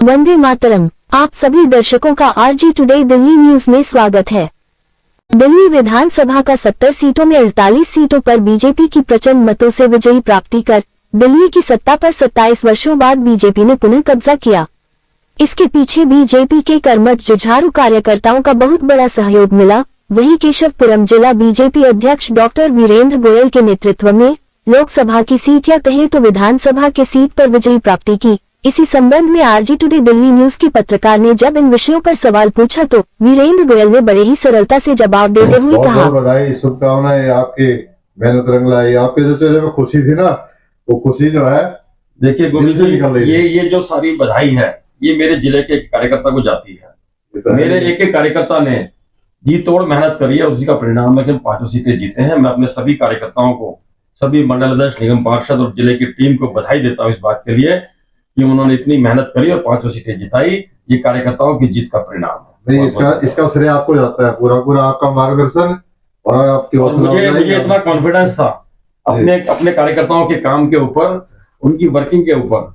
वंदे मातरम। आप सभी दर्शकों का आरजी टुडे दिल्ली न्यूज में स्वागत है। दिल्ली विधानसभा का 70 सीटों में 48 सीटों पर बीजेपी की प्रचंड मतों से विजयी प्राप्ति कर दिल्ली की सत्ता पर 27 वर्षों बाद बीजेपी ने पुनः कब्जा किया। इसके पीछे बीजेपी के कर्मठ जुझारू कार्यकर्ताओं का बहुत बड़ा सहयोग मिला। वहीं केशवपुरम जिला बीजेपी अध्यक्ष डॉक्टर वीरेंद्र गोयल के नेतृत्व में लोकसभा की सीट या कहे तो विधानसभा की सीट पर विजयी प्राप्ति की। इसी संबंध में आरजी टुडे दिल्ली न्यूज के पत्रकार ने जब इन विषयों पर सवाल पूछा तो वीरेंद्र गोयल ने बड़े ही सरलता से जवाब देते हुए कहा, बधाई, शुभकामनाएं। आपकी मेहनत रंग लाई। आपके जो चेहरे में खुशी थी ना, वो खुशी जो है देखिए गोविंद जी, ये जो सारी बधाई है ये मेरे जिले के कार्यकर्ता को जाती है। मेरे एक कार्यकर्ता ने जी तोड़ मेहनत करी है, उसी का परिणाम है कि हम 5 सीटें जीते हैं। मैं अपने सभी कार्यकर्ताओं को, सभी मंडल अध्यक्ष, निगम पार्षद और जिले की टीम को बधाई देता हूँ इस बात के लिए कि उन्होंने इतनी मेहनत करी और 5 सीटें जिताई। ये कार्यकर्ताओं की जीत का परिणाम है। इसका श्रेय आपको जाता है, पूरा आपका मार्गदर्शन और आपकी मुझे इतना कॉन्फिडेंस था अपने कार्यकर्ताओं के काम के ऊपर, उनकी वर्किंग के ऊपर।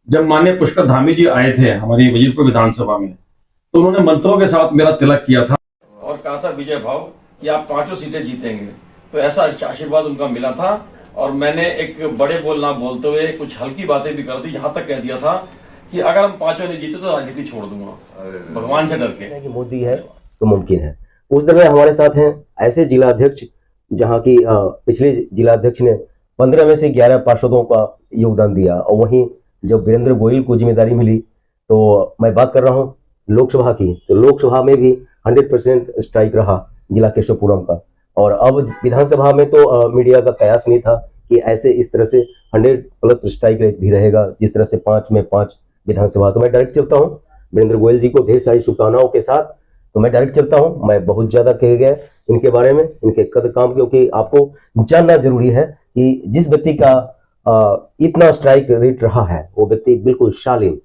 जब माननीय पुष्कर धामी जी आए थे हमारी वजीरपुर विधानसभा में, तो उन्होंने मंत्रों के साथ मेरा तिलक किया था और कहा था विजय भाव कि आप 5 सीटें जीतेंगे। तो ऐसा आशीर्वाद उनका मिला था और मैंने एक बड़े बोल ना बोलते हुए कुछ हल्की बातें भी कर दी। यहाँ तक कह दिया था कि अगर हम 5 नहीं जीते तो राजनीति छोड़ दूंगा, भगवान से डर के। मोदी है तो मुमकिन है। उस दरमियान हमारे साथ हैं ऐसे जिला अध्यक्ष जहाँ की पिछले जिला अध्यक्ष ने 15 में से 11 पार्षदों का योगदान दिया, और वहीं जब वीरेंद्र गोयल को जिम्मेदारी मिली तो मैं बात कर रहा हूँ लोकसभा की, तो लोकसभा में भी 100% स्ट्राइक रहा जिला केशवपुरम का। और अब विधानसभा में तो मीडिया का कयास नहीं था कि ऐसे इस तरह से 100+ स्ट्राइक रेट भी रहेगा, जिस तरह से 5 में 5 विधानसभा। तो मैं डायरेक्ट चलता हूँ वीरेंद्र गोयल जी को ढेर सारी शुभकामनाओं के साथ। तो मैं डायरेक्ट चलता हूँ। मैं बहुत ज्यादा कह गया इनके बारे में, इनके कद काम, क्योंकि आपको जानना जरूरी है कि जिस व्यक्ति का इतना स्ट्राइक रेट रहा है वो व्यक्ति बिल्कुल शालीन,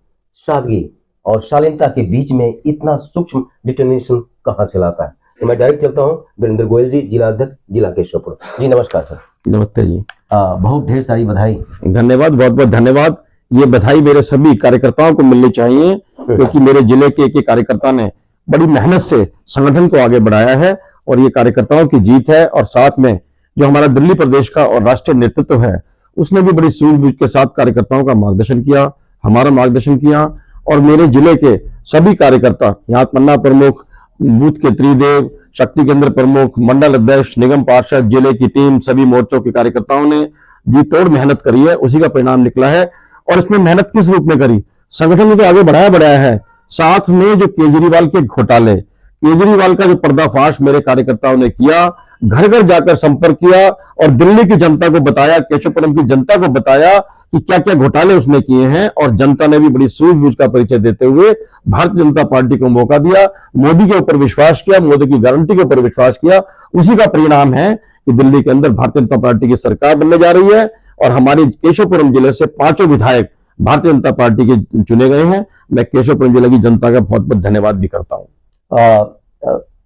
सादगी और शालीनता के बीच में इतना सूक्ष्म डिटर्मिनेशन कहाँ से लाता है। तो मैं डायरेक्ट चलता हूँ वीरेंद्र गोयल जी, जिला अध्यक्ष जिला केशवपुर जी। नमस्कार सर। नमस्ते जी। बहुत ढेर सारी बधाई। धन्यवाद, बहुत बहुत धन्यवाद। ये बधाई मेरे सभी कार्यकर्ताओं को मिलनी चाहिए, क्योंकि मेरे जिले के एक कार्यकर्ता ने बड़ी मेहनत से संगठन को आगे बढ़ाया है और ये कार्यकर्ताओं की जीत है। और साथ में जो हमारा दिल्ली प्रदेश का और राष्ट्रीय नेतृत्व है उसने भी बड़ी सूझबूझ के साथ कार्यकर्ताओं का मार्गदर्शन किया, हमारा मार्गदर्शन किया। और मेरे जिले के सभी कार्यकर्ता, यहाँ पन्ना प्रमुख, बूथ के त्रिदेव, शक्ति केंद्र प्रमुख, मंडल अध्यक्ष, निगम पार्षद, जिले की टीम, सभी मोर्चों के कार्यकर्ताओं ने जी तोड़ मेहनत करी है, उसी का परिणाम निकला है। और इसमें मेहनत किस रूप में करी, संगठन ने तो आगे बढ़ाया है। साथ में जो केजरीवाल के घोटाले, केजरीवाल का जो पर्दाफाश मेरे कार्यकर्ताओं ने किया, घर घर जाकर संपर्क किया और दिल्ली की जनता को बताया, केशवपुरम की जनता को बताया कि क्या क्या घोटाले उसने किए हैं। और जनता ने भी बड़ी सूझबूझ का परिचय देते हुए भारतीय जनता पार्टी को मौका दिया, मोदी के ऊपर विश्वास किया, मोदी की गारंटी के ऊपर विश्वास किया। उसी का परिणाम है कि दिल्ली के अंदर भारतीय जनता पार्टी की सरकार बनने जा रही है और हमारे केशवपुरम जिले से 5 विधायक भारतीय जनता पार्टी के चुने गए हैं। मैं केशवपुरम जिले की जनता का बहुत बहुत धन्यवाद भी करता हूँ।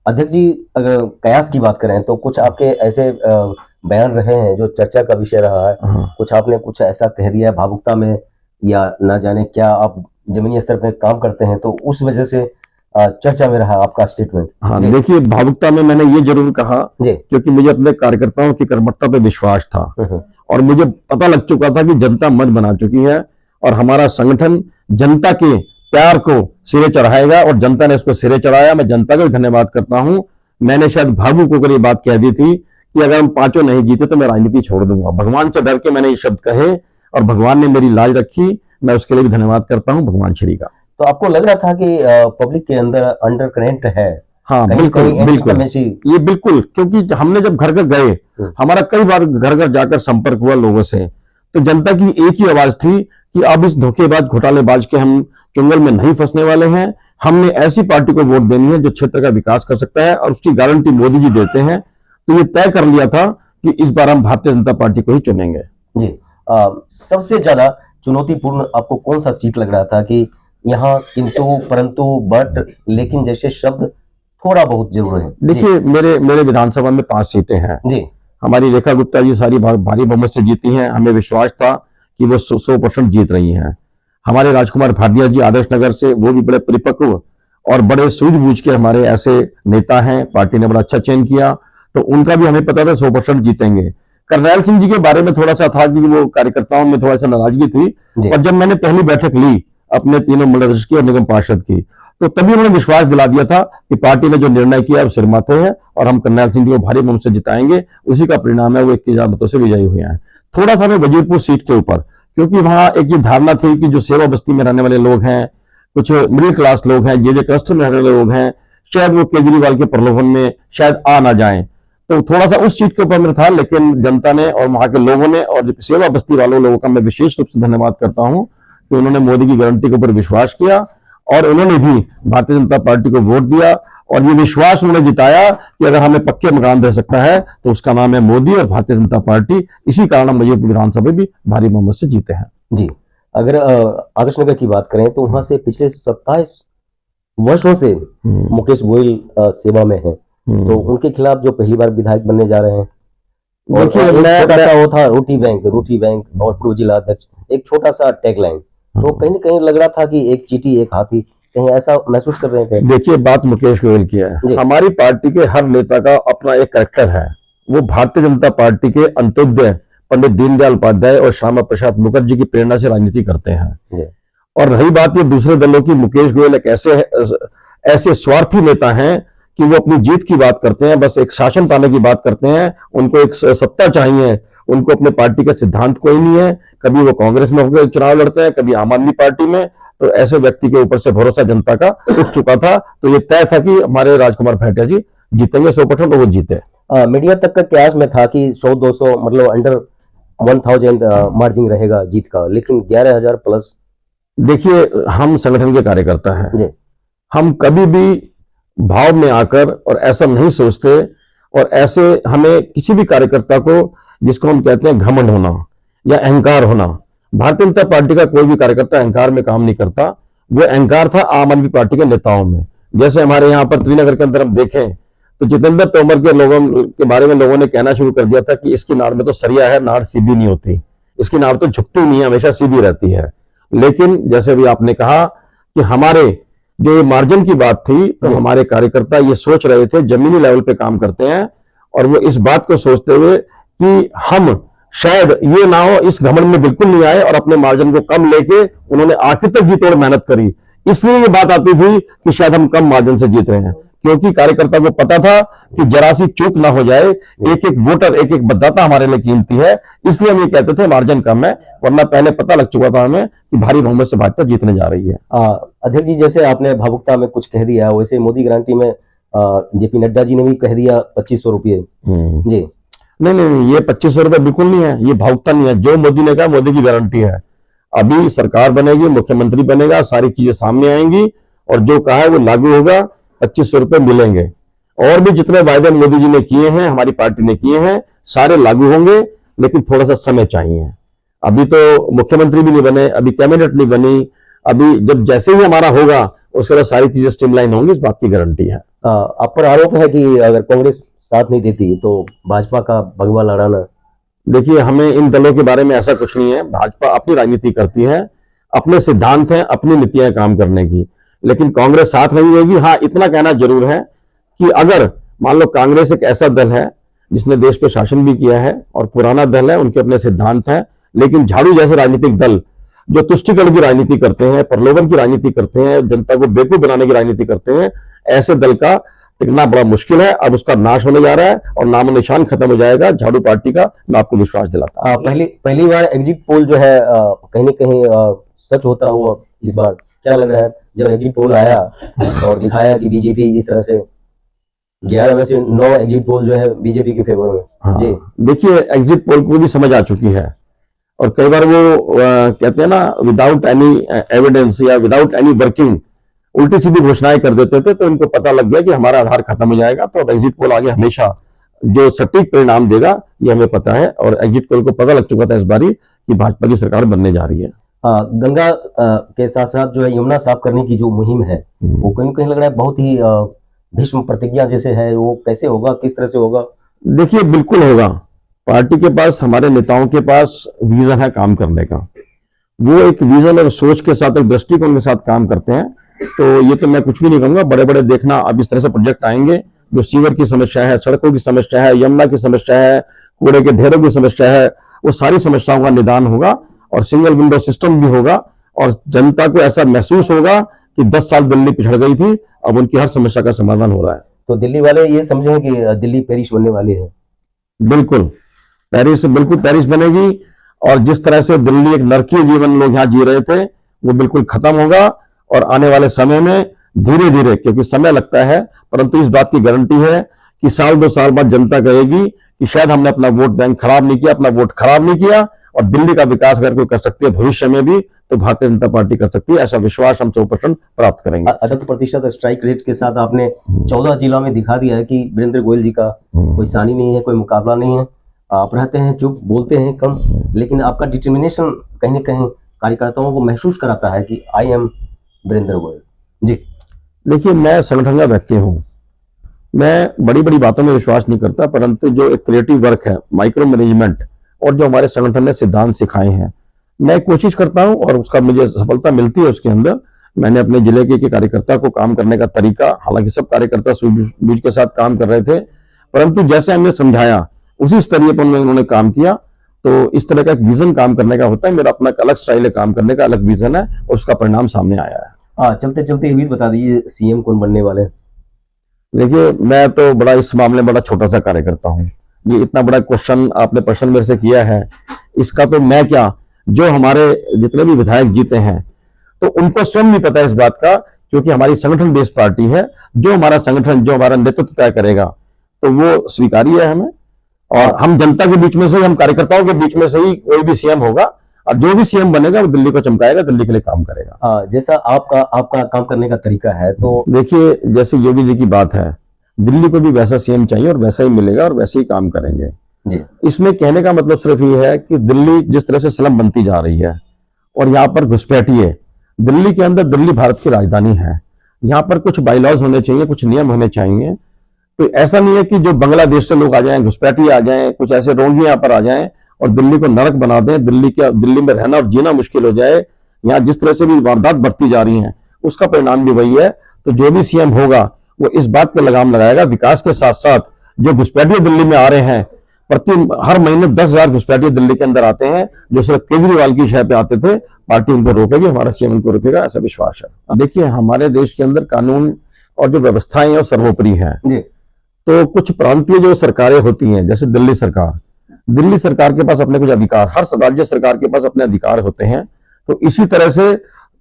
अध्यक्ष जी, अगर कयास की बात करें तो कुछ आपके ऐसे बयान रहे हैं जो चर्चा का विषय रहा है। कुछ आपने कुछ ऐसा कह दिया है भावुकता में, या ना जाने क्या आप जमीनी स्तर पर काम करते हैं, तो उस वजह से चर्चा में रहा आपका स्टेटमेंट। हाँ, देखिए, भावुकता में मैंने ये जरूर कहा क्योंकि मुझे अपने कार्यकर्ताओं की कर्मठता पे विश्वास था और मुझे पता लग चुका था कि जनता मन बना चुकी है और हमारा संगठन जनता के प्यार को सिरे चढ़ाएगा और जनता ने इसको सिरे चढ़ाया। मैं जनता का भी धन्यवाद करता हूं। मैंने शायद भावुक होकर ये बात कह दी थी कि अगर हम 5 नहीं जीते तो मैं राजनीति छोड़ दूंगा। भगवान से डर के मैंने ये शब्द कहे और भगवान ने मेरी लाज रखी। मैं उसके लिए भी धन्यवाद करता हूँ भगवान श्री का। तो आपको लग रहा था कि पब्लिक के अंदर अंडर करेंट है? हाँ, बिल्कुल बिल्कुल, ये बिल्कुल, क्योंकि हमने जब घर घर गए, हमारा कई बार घर घर जाकर संपर्क हुआ लोगों से, तो जनता की एक ही आवाज थी कि अब इस धोखेबाज घोटालेबाज के हम चुंगल में नहीं फंसने वाले हैं। हमने ऐसी पार्टी को वोट देनी है जो क्षेत्र का विकास कर सकता है और उसकी गारंटी मोदी जी देते हैं। तो ये तय कर लिया था कि इस बार हम भारतीय जनता पार्टी को ही चुनेंगे। जी, सबसे ज्यादा चुनौतीपूर्ण आपको कौन सा सीट लग रहा था कि यहाँ किंतु परंतु बट लेकिन जैसे शब्द थोड़ा बहुत जरूर है? देखिए, मेरे विधानसभा में 5 सीटें हैं जी। हमारी रेखा गुप्ता जी सारी भारी बहुमत से जीती हैं। हमें विश्वास था कि वो 100% जीत रही हैं। हमारे राजकुमार भाटिया जी आदर्श नगर से, वो भी बड़े परिपक्व और बड़े सूझबूझ के हमारे ऐसे नेता हैं, पार्टी ने बड़ा अच्छा चयन किया, तो उनका भी हमें पता था 100% जीतेंगे। करनैल सिंह जी के बारे में थोड़ा सा था कि वो कार्यकर्ताओं में थोड़ा सा नाराजगी थी, और जब मैंने पहली बैठक ली अपने तीनों मंडल की और निगम पार्षद की, तो तभी उन्होंने विश्वास दिला दिया था कि पार्टी ने जो निर्णय किया वो सिर माथे है और हम करनैल सिंह जी को भारी बहुमत से जिताएंगे। उसी का परिणाम है वो 21,000 मतों से विजयी हुए हैं। थोड़ा सा हमें वजीरपुर सीट के ऊपर, क्योंकि वहां एक ये धारणा थी कि जो सेवा बस्ती में रहने वाले लोग हैं, कुछ मिडिल क्लास लोग हैं, जे क्लस्टर में रहने वाले लोग हैं, शायद वो केजरीवाल के प्रलोभन में शायद आ ना जाएं, तो थोड़ा सा उस सीट के ऊपर मेरा था। लेकिन जनता ने और वहां के लोगों ने और सेवा बस्ती वालों लोगों का मैं विशेष रूप से धन्यवाद करता हूं कि उन्होंने मोदी की गारंटी के ऊपर विश्वास किया और उन्होंने भी भारतीय जनता पार्टी को वोट दिया, और ये विश्वास उन्होंने जिताया कि अगर हमें पक्के मकान दे सकता है तो उसका नाम है मोदी और भारतीय जनता पार्टी। इसी कारण हम वजीरपुर विधानसभा भी भारी बहुमत से जीते हैं। जी, अगर आदर्श नगर की बात करें तो वहां से पिछले 27 वर्षों से मुकेश गोयल सेवा में है, तो उनके खिलाफ जो पहली बार विधायक बनने जा रहे हैं, और देखिए, एक छोटा सा वो था रोटी बैंक और पूर्व जिला अध्यक्ष, एक छोटा सा टैगलाइन, तो कहीं न कहीं लग रहा था कि एक चींटी एक हाथी, कहीं ऐसा महसूस कर रहे थे? देखिए, बात मुकेश गोयल की है। हमारी पार्टी के हर नेता का अपना एक कैरेक्टर है। वो भारतीय जनता पार्टी के अंत्योदय पंडित दीनदयाल उपाध्याय और श्यामा प्रसाद मुखर्जी की प्रेरणा से राजनीति करते हैं। और रही बात ये दूसरे दलों की, मुकेश गोयल एक ऐसे स्वार्थी नेता हैं कि वो अपनी जीत की बात करते हैं, बस एक शासन पाने की बात करते हैं, उनको एक सत्ता चाहिए, उनको अपने पार्टी का सिद्धांत कोई नहीं है। कभी वो कांग्रेस में होकर चुनाव लड़ते हैं, कभी आम आदमी पार्टी में, तो ऐसे व्यक्ति के ऊपर से भरोसा जनता का उठ चुका था। तो ये तय था कि हमारे राजकुमार भाटिया जी जीतेंगे 100%, और वो जीते। मीडिया तक का कयास में था कि 100-200 मतलब अंडर 1000 मार्जिन रहेगा जीत का, लेकिन 11,000 प्लस। देखिए, हम संगठन के कार्यकर्ता हैं, हम कभी भी भाव में आकर और ऐसा नहीं सोचते, और ऐसे हमें किसी भी कार्यकर्ता को, जिसको हम कहते हैं घमंड होना या अहंकार होना, भारतीय जनता पार्टी का कोई भी कार्यकर्ता अहंकार में काम नहीं करता। वो अहंकार था आम आदमी पार्टी के नेताओं में। जैसे हमारे यहाँ पर त्रिनगर के अंदर हम देखें तो जितेंद्र तोमर के लोगों के बारे में लोगों ने कहना शुरू कर दिया था कि इसकी नाड़ में तो सरिया है, नाड़ सीधी नहीं होती, इसकी नाड़ तो झुकती नहीं है, हमेशा सीधी रहती है। लेकिन जैसे अभी आपने कहा कि हमारे जो मार्जिन की बात थी, तो हमारे कार्यकर्ता ये सोच रहे थे, जमीनी लेवल पे काम करते हैं, और वो इस बात को सोचते हुए कि हम शायद ये ना हो, इस घमंड में बिल्कुल नहीं आए, और अपने मार्जिन को कम लेके उन्होंने आखिर तक जी तोड़ मेहनत करी। इसलिए ये बात आती थी कि शायद हम कम मार्जिन से जीत रहे हैं, क्योंकि कार्यकर्ता को पता था कि जरा सी चूक ना हो जाए, एक एक वोटर, एक एक मतदाता हमारे लिए कीमती है, इसलिए हम ये कहते थे मार्जिन कम है, वरना पहले पता लग चुका था हमें कि भारी बहुमत से भाजपा जीतने जा रही है। अध्यक्ष जी, जैसे आपने भावुकता में कुछ कह दिया, वैसे मोदी गारंटी में जेपी नड्डा जी ने भी कह दिया 2500 रुपये। जी नहीं, ये 2500 रुपये बिल्कुल नहीं है, ये भावुकता नहीं है। जो मोदी ने कहा, मोदी की गारंटी है। अभी सरकार बनेगी, मुख्यमंत्री बनेगा, सारी चीजें सामने आएंगी, और जो कहा है वो लागू होगा, 2500 रुपये मिलेंगे। और भी जितने वायदे मोदी जी ने किए हैं, हमारी पार्टी ने किए हैं, सारे लागू होंगे, लेकिन थोड़ा सा समय चाहिए। अभी तो मुख्यमंत्री भी नहीं बने, अभी कैबिनेट नहीं बनी, अभी जब जैसे ही हमारा होगा उसके बाद सारी चीजें स्ट्रीमलाइन होंगी, इस बात की गारंटी है। आप पर आरोप है कि अगर कांग्रेस साथ नहीं देती तो भाजपा का भगवा लहराना। देखिए, हमें इन दलों के बारे में ऐसा कुछ नहीं है। भाजपा अपनी राजनीति करती है, अपने सिद्धांत हैं, अपनी नीतियां काम करने की, लेकिन कांग्रेस साथ नहीं देगी। हाँ, इतना कहना जरूर है कि अगर मान लो कांग्रेस एक ऐसा दल है जिसने देश पे शासन भी किया है और पुराना दल है, उनके अपने सिद्धांत हैं, लेकिन झाड़ू जैसे राजनीतिक दल जो तुष्टिकरण की राजनीति करते हैं, प्रलोभन की राजनीति करते हैं, जनता को बेवकूफ बनाने की राजनीति करते हैं, ऐसे दल का टिकना बड़ा मुश्किल है। अब उसका नाश होने जा रहा है और नामो निशान खत्म हो जाएगा झाड़ू पार्टी का, मैं आपको विश्वास दिलाता हूं। पहली बार एग्जिट पोल जो है कहीं न कहीं सच होता हुआ इस बार क्या लग रहा है? जब एग्जिट पोल आया और दिखाया कि बीजेपी इस तरह से 11 में से 9 एग्जिट पोल जो है बीजेपी के फेवर में। हाँ, जी देखिए, एग्जिट पोल को भी समझ आ चुकी है, और कई बार वो कहते हैं ना, विदाउट एनी एविडेंस या विदाउट एनी वर्किंग उल्टी सीधी घोषणाएं कर देते थे, तो इनको पता लग गया कि हमारा आधार खत्म हो जाएगा। तो अब एग्जिट पोल आगे हमेशा जो सटीक परिणाम देगा ये हमें पता है, और एग्जिट पोल को पता लग चुका था इस बारी कि भाजपा की सरकार बनने जा रही है। गंगा के साथ साथ जो है यमुना साफ करने की जो मुहिम है वो कहीं कहीं लग रहा है बहुत ही भीष्म प्रतिज्ञा जैसे है, वो कैसे होगा, किस तरह से होगा? देखिए, बिल्कुल होगा। पार्टी के पास, हमारे नेताओं के पास विजन है काम करने का, वो एक विजन और सोच के साथ, एक दृष्टिकोण के साथ काम करते हैं। तो ये तो मैं कुछ भी नहीं कहूंगा, बड़े बड़े देखना अब इस तरह से प्रोजेक्ट आएंगे, जो सीवर की समस्या है, सड़कों की समस्या है, यमुना की समस्या है, कूड़े के ढेरों की समस्या है, वो सारी समस्याओं का निदान होगा और सिंगल विंडो सिस्टम भी होगा और जनता को ऐसा महसूस होगा कि 10 साल दिल्ली पिछड़ गई थी, अब उनकी हर समस्या का समाधान हो रहा है। तो दिल्ली वाले ये समझें कि दिल्ली पेरिस बनने वाली है। बिल्कुल पेरिस बनेगी और जिस तरह से दिल्ली एक नरकीय जीवन लोग यहाँ जी रहे थे वो बिल्कुल खत्म होगा और आने वाले समय में धीरे धीरे, क्योंकि समय लगता है, परंतु इस बात की गारंटी है कि 1-2 साल बाद जनता कहेगी कि शायद हमने अपना वोट बैंक खराब नहीं किया, अपना वोट खराब नहीं किया और दिल्ली का विकास अगर कोई कर सकती है भविष्य में भी तो भारतीय जनता पार्टी कर सकती है। ऐसा विश्वास हम 100% प्राप्त करेंगे। अधिक प्रतिशत स्ट्राइक रेट के साथ आपने 14 जिलों में दिखा दिया है कि वीरेंद्र गोयल जी का कोई सानी नहीं है, कोई मुकाबला नहीं है। आप रहते हैं चुप, बोलते हैं कम, लेकिन आपका डिटर्मिनेशन कहीं ना कहीं कार्यकर्ताओं को महसूस कराता है कि आई एम वीरेंद्र गोयल जी। देखिए, मैं संगठन का व्यक्ति हूं, मैं बड़ी बड़ी बातों में विश्वास नहीं करता, परंतु जो एक क्रिएटिव वर्क है, माइक्रो मैनेजमेंट और जो हमारे संगठन ने सिद्धांत सिखाए हैं, मैं कोशिश करता हूं और उसका मुझे सफलता मिलती है। उसके अंदर मैंने अपने जिले के कार्यकर्ता को काम करने का तरीका, हालांकि सब कार्यकर्ता सूझबूझ के साथ काम कर रहे थे, परंतु जैसे हमने समझाया उसी स्तरीय पर उन्होंने काम किया। तो इस तरह का एक विजन काम करने का होता है, मेरा अपना एक अलग स्टाइल है काम करने का, अलग विजन है और उसका परिणाम सामने आया है। चलते चलते ये भी बता दीजिए सीएम कौन बनने वाले हैं? देखिए, मैं तो बड़ा इस मामले में बड़ा छोटा सा कार्यकर्ता हूं। ये इतना बड़ा क्वेश्चन आपने प्रश्न मेरे से किया है, इसका तो मैं क्या, जो हमारे जितने भी विधायक जीते हैं तो उनको स्वयं नहीं पता इस बात का, क्योंकि हमारी संगठन बेस्ड पार्टी है। जो हमारा संगठन, जो हमारा नेतृत्व तय करेगा तो वो स्वीकार्य है हमें, और हम जनता के बीच में से, हम कार्यकर्ताओं के बीच में से ही कोई भी सीएम होगा और जो भी सीएम बनेगा वो दिल्ली को चमकाएगा, दिल्ली के लिए काम करेगा। जैसा आपका काम करने का तरीका है, तो देखिए, जैसे योगी जी की बात है, दिल्ली को भी वैसा सीएम चाहिए और वैसा ही मिलेगा और वैसे ही काम करेंगे जी। इसमें कहने का मतलब सिर्फ ये है कि दिल्ली जिस तरह से स्लम बनती जा रही है और यहाँ पर घुसपैठिए, दिल्ली के अंदर, दिल्ली भारत की राजधानी है, यहाँ पर कुछ बाइलॉज होने चाहिए, कुछ नियम होने चाहिए। तो ऐसा नहीं है कि जो बांग्लादेश से लोग आ जाएं, घुसपैठी आ जाएं, कुछ ऐसे रोगी यहाँ पर आ जाएं और दिल्ली को नरक बना दें, दिल्ली में रहना और जीना मुश्किल हो जाए। यहाँ जिस तरह से भी वारदात बढ़ती जा रही है उसका परिणाम भी वही है। तो जो भी सीएम होगा वो इस बात पर लगाम लगाएगा, विकास के साथ साथ जो घुसपैठिए दिल्ली में आ रहे हैं, हर महीने 10,000 घुसपैठिए दिल्ली के अंदर आते हैं, जो सिर्फ केजरीवाल की शय पे आते थे, पार्टी उनको रोकेगी, हमारा सीएम उनको रोकेगा, ऐसा विश्वास है। देखिए, हमारे देश के अंदर कानून और जो व्यवस्थाएं हैं वो सर्वोपरि हैं। तो कुछ प्रांतीय जो सरकारें होती हैं, जैसे दिल्ली सरकार के पास अपने कुछ अधिकार, हर राज्य सरकार के पास अपने अधिकार होते हैं। तो इसी तरह से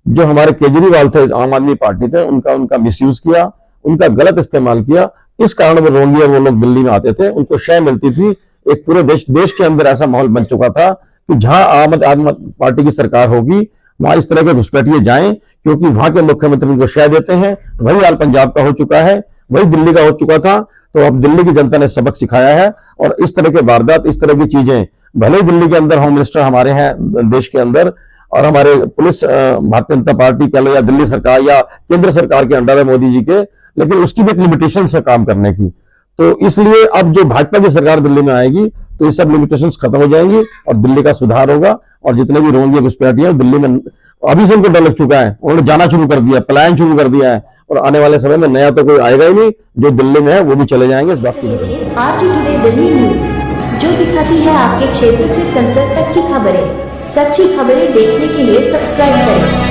जो हमारे केजरीवाल थे, आम आदमी पार्टी थे, उनका मिसयूज किया, उनका गलत इस्तेमाल किया। इस कारण वो रोंगी और वो लोग दिल्ली में आते थे, उनको शय मिलती थी। एक पूरे देश के अंदर ऐसा माहौल बन चुका था कि जहां आम आदमी पार्टी की सरकार होगी वहां इस तरह के घुसपैठिए जाएं, क्योंकि वहां के मुख्यमंत्री उनको शय देते हैं। वही हाल पंजाब का हो चुका है, वही दिल्ली का हो चुका था। तो अब दिल्ली की जनता ने सबक सिखाया है और इस तरह के वारदात, इस तरह की चीजें, भले ही दिल्ली के अंदर होम मिनिस्टर हमारे हैं देश के अंदर और हमारे पुलिस भारतीय जनता पार्टी कह लो या दिल्ली सरकार या केंद्र सरकार के अंडर है मोदी जी के, लेकिन उसकी भी एक लिमिटेशन है काम करने की। तो इसलिए अब जो भाजपा की सरकार दिल्ली में आएगी तो ये सब लिमिटेशंस खत्म हो जाएंगी और दिल्ली का सुधार होगा। और जितने भी रोंगे घुसपैठिए दिल्ली में अभी से उनको डर लग चुका है, उन्होंने जाना शुरू कर दिया, पलायन शुरू कर दिया है और आने वाले समय में नया तो कोई आएगा ही नहीं, जो दिल्ली में है वो भी चले जाएंगे। इस बात की आरजी टुडे दिल्ली न्यूज, जो दिखाती है आपके क्षेत्र से संसद तक की खबरें। सच्ची खबरें देखने के लिए सब्सक्राइब करें।